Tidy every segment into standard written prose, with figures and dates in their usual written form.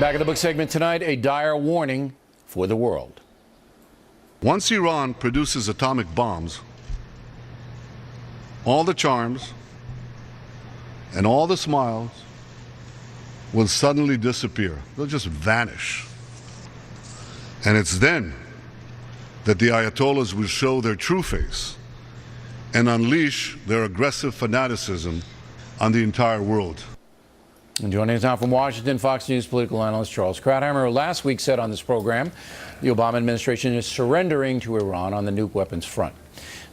Back in the book segment tonight, a dire warning for the world. Once Iran produces atomic bombs, all the charms and all the smiles will suddenly disappear. They'll just vanish. And it's then that the Ayatollahs will show their true face and unleash their aggressive fanaticism on the entire world. And joining us now from Washington, Fox News political analyst Charles Krauthammer, who last week said on this program the Obama administration is surrendering to Iran on the nuke weapons front.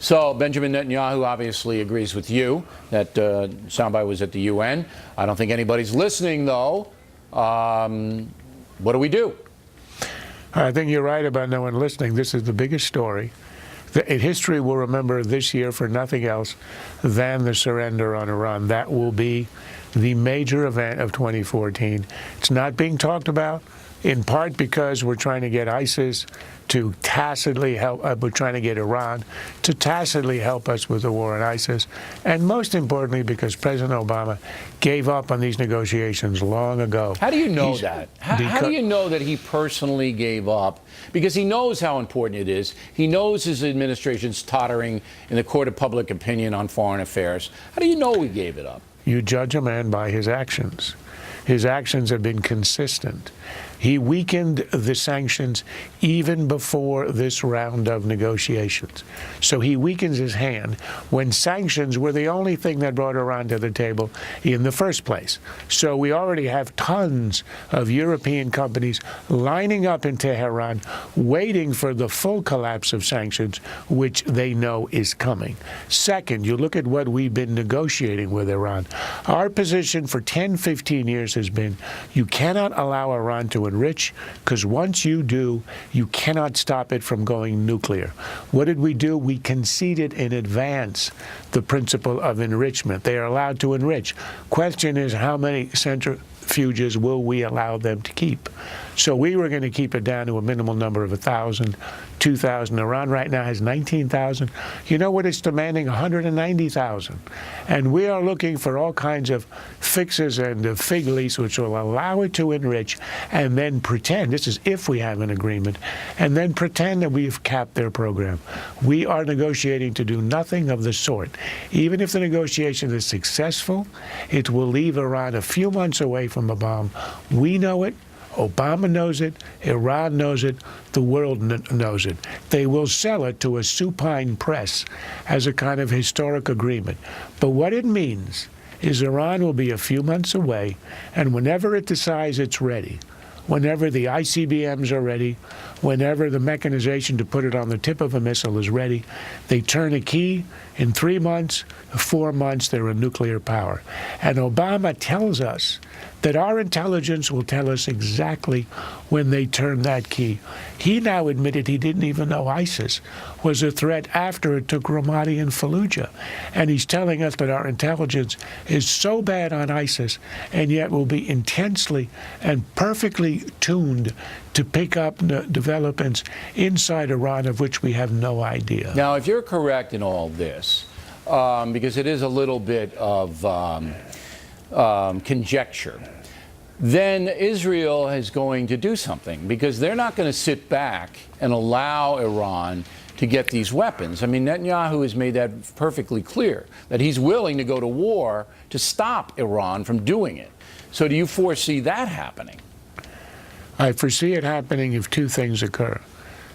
So Benjamin Netanyahu obviously agrees with you. That soundbite was at the UN. I don't think anybody's listening, though. What do we do? I think you're right about no one listening. This is the biggest story. History will remember this year for nothing else than the surrender on Iran. That will be the major event of 2014. It's not being talked about, in part because we're trying to get ISIS to tacitly help, we're trying to get Iran to tacitly help us with the war on ISIS, and most importantly because President Obama gave up on these negotiations long ago. How do you know that? How do you know that he personally gave up? Because he knows how important it is. He knows his administration's tottering in the court of public opinion on foreign affairs. How do you know he gave it up? You judge a man by his actions. His actions have been consistent. He weakened the sanctions even before this round of negotiations. So he weakens his hand when sanctions were the only thing that brought Iran to the table in the first place. So we already have tons of European companies lining up in Tehran, waiting for the full collapse of sanctions, which they know is coming. Second, you look at what we've been negotiating with Iran. Our position for 10, 15 years has been you cannot allow Iran to enrich, because once you do, you cannot stop it from going nuclear. What did we do? We conceded in advance the principle of enrichment. They are allowed to enrich. Question is, how many centrifuges will we allow them to keep? So we were going to keep it down to a minimal number of 1,000, 2,000. Iran right now has 19,000. You know what it's demanding? 190,000. And we are looking for all kinds of fixes and fig leaves which will allow it to enrich and then pretend, this is if we have an agreement, and then pretend that we've capped their program. We are negotiating to do nothing of the sort. Even if the negotiation is successful, it will leave Iran a few months away from a bomb. We know it. Obama knows it, Iran knows it, the world knows it. They will sell it to a supine press as a kind of historic agreement. But what it means is Iran will be a few months away, and whenever it decides it's ready, whenever the ICBMs are ready, whenever the mechanization to put it on the tip of a missile is ready, they turn a key. In 3 months, 4 months, they're a nuclear power. And Obama tells us that our intelligence will tell us exactly when they turn that key. He now admitted he didn't even know ISIS was a threat after it took Ramadi and Fallujah. And he's telling us that our intelligence is so bad on ISIS and yet will be intensely and perfectly tuned to pick up developments inside Iran of which we have no idea. Now, if you're correct in all this, because it is a little bit of conjecture, then Israel is going to do something, because they're not going to sit back and allow Iran to get these weapons. I mean, Netanyahu has made that perfectly clear, that he's willing to go to war to stop Iran from doing it. So do you foresee that happening? I foresee it happening if two things occur.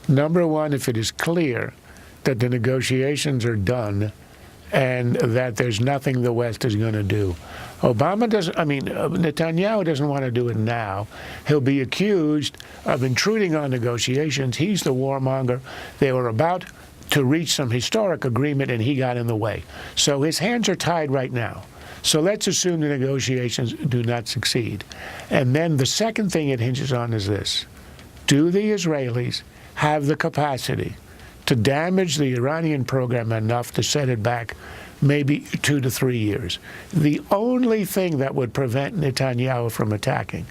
Number one, if it is clear that the negotiations are done and that there's nothing the West is going to do. Netanyahu doesn't want to do it now. He'll be accused of intruding on negotiations. He's the warmonger. They were about to reach some historic agreement and he got in the way. So his hands are tied right now. So let's assume the negotiations do not succeed. And then the second thing it hinges on is this. Do the Israelis have the capacity to damage the Iranian program enough to set it back maybe 2 to 3 years? The only thing that would prevent Netanyahu from attacking,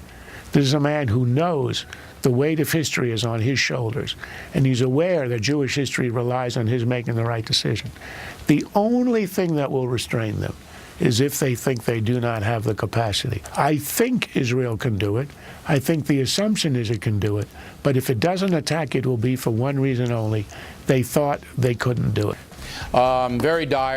this is a man who knows the weight of history is on his shoulders, and he's aware that Jewish history relies on his making the right decision. The only thing that will restrain them as if they think they do not have the capacity. I think Israel can do it. I think the assumption is it can do it. But if it doesn't attack, it will be for one reason only. They thought they couldn't do it. Very dire.